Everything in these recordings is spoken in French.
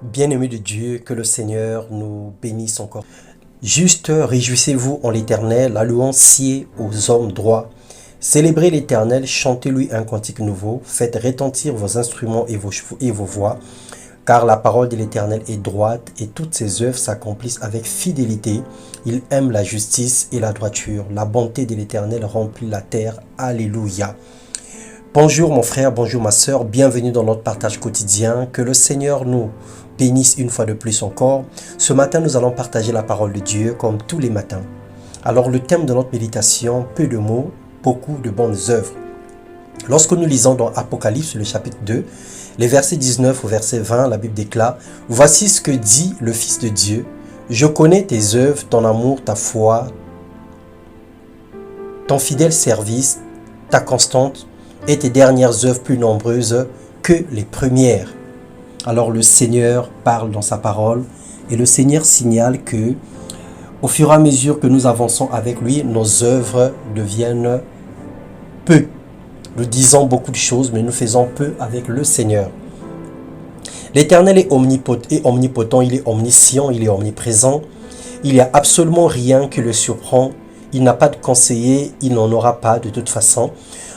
Bien-aimés de Dieu, que le Seigneur nous bénisse encore. Juste réjouissez-vous en l'Éternel, allouez aux hommes droits. Célébrez l'Éternel, chantez-lui un cantique nouveau, faites retentir vos instruments et vos voix, car la parole de l'Éternel est droite et toutes ses œuvres s'accomplissent avec fidélité. Il aime la justice et la droiture. La bonté de l'Éternel remplit la terre. Alléluia. Bonjour mon frère, bonjour ma soeur, bienvenue dans notre partage quotidien. Que le Seigneur nous bénisse une fois de plus encore. Ce matin, nous allons partager la parole de Dieu comme tous les matins. Alors le thème de notre méditation, peu de mots, beaucoup de bonnes œuvres. Lorsque nous lisons dans Apocalypse, le chapitre 2, les versets 19 au verset 20, la Bible déclare « Voici ce que dit le Fils de Dieu. Je connais tes œuvres, ton amour, ta foi, ton fidèle service, ta constante et tes dernières œuvres plus nombreuses que les premières. » Alors le Seigneur parle dans sa parole et le Seigneur signale que au fur et à mesure que nous avançons avec lui, nos œuvres deviennent peu. Nous disons beaucoup de choses, mais nous faisons peu avec le Seigneur. L'Éternel est omnipotent, il est omniscient, il est omniprésent. Il n'y a absolument rien qui le surprend. Il n'a pas de conseiller, il n'en aura pas de toute façon.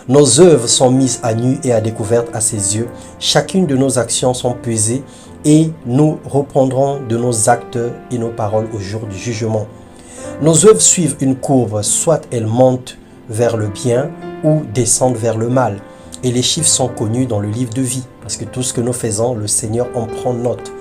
Nos œuvres sont mises à nu et à découvert à ses yeux. Chacune de nos actions sont pesées et nous reprendrons de nos actes et nos paroles au jour du jugement. Nos œuvres suivent une courbe, soit elles montent vers le bien ou descendent vers le mal. Et les chiffres sont connus dans le livre de vie, parce que tout ce que nous faisons, le Seigneur en prend note.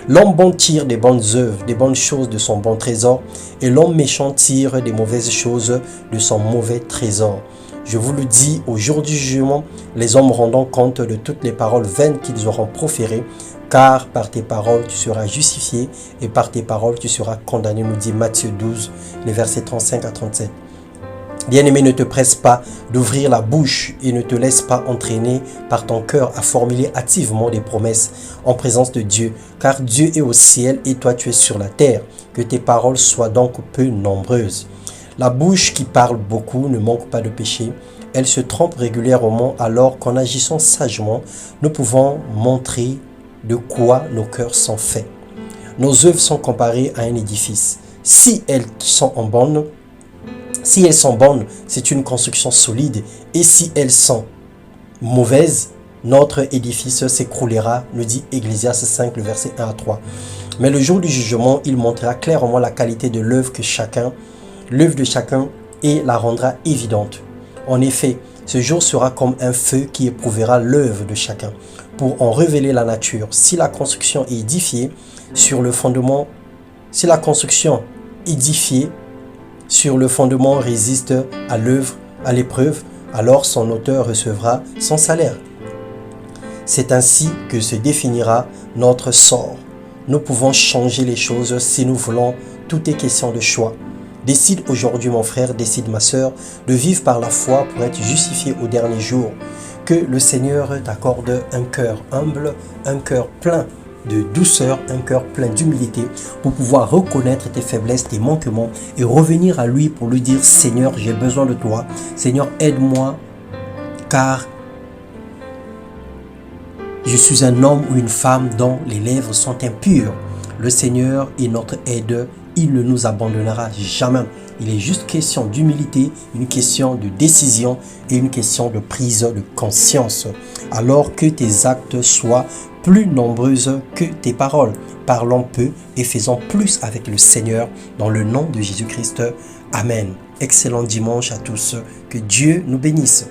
L'homme bon tire des bonnes œuvres, des bonnes choses de son bon trésor, et l'homme méchant tire des mauvaises choses de son mauvais trésor. Je vous le dis, au jour du jugement, les hommes rendront compte de toutes les paroles vaines qu'ils auront proférées, car par tes paroles tu seras justifié, et par tes paroles tu seras condamné, nous dit Matthieu 12, les versets 35 à 37. Bien-aimé, ne te presse pas d'ouvrir la bouche et ne te laisse pas entraîner par ton cœur à formuler hâtivement des promesses en présence de Dieu, car Dieu est au ciel et toi tu es sur la terre. Que tes paroles soient donc peu nombreuses. La bouche qui parle beaucoup ne manque pas de péché. Elle se trompe régulièrement, alors qu'en agissant sagement, nous pouvons montrer de quoi nos cœurs sont faits. Nos œuvres sont comparées à un édifice. Si elles sont bonnes, c'est une construction solide. Et si elles sont mauvaises, notre édifice s'écroulera, nous dit Ecclésiaste 5, le verset 1 à 3. Mais le jour du jugement, il montrera clairement la qualité de l'œuvre de chacun et la rendra évidente. En effet, ce jour sera comme un feu qui éprouvera l'œuvre de chacun pour en révéler la nature. Si la construction est édifiée sur le fondement, résiste à l'épreuve, alors son auteur recevra son salaire. C'est ainsi que se définira notre sort. Nous pouvons changer les choses si nous voulons. Tout est question de choix. Décide aujourd'hui mon frère, décide ma soeur, de vivre par la foi pour être justifié au dernier jour. Que le Seigneur t'accorde un cœur humble, un cœur plein de douceur, un cœur plein d'humilité pour pouvoir reconnaître tes faiblesses, tes manquements et revenir à lui pour lui dire « Seigneur, j'ai besoin de toi. Seigneur, aide-moi car je suis un homme ou une femme dont les lèvres sont impures. » Le Seigneur est notre aide. Il ne nous abandonnera jamais. Il est juste question d'humilité, une question de décision et une question de prise de conscience. Alors que tes actes soient plus nombreuses que tes paroles. Parlons peu et faisons plus avec le Seigneur dans le nom de Jésus-Christ. Amen. Excellent dimanche à tous. Que Dieu nous bénisse.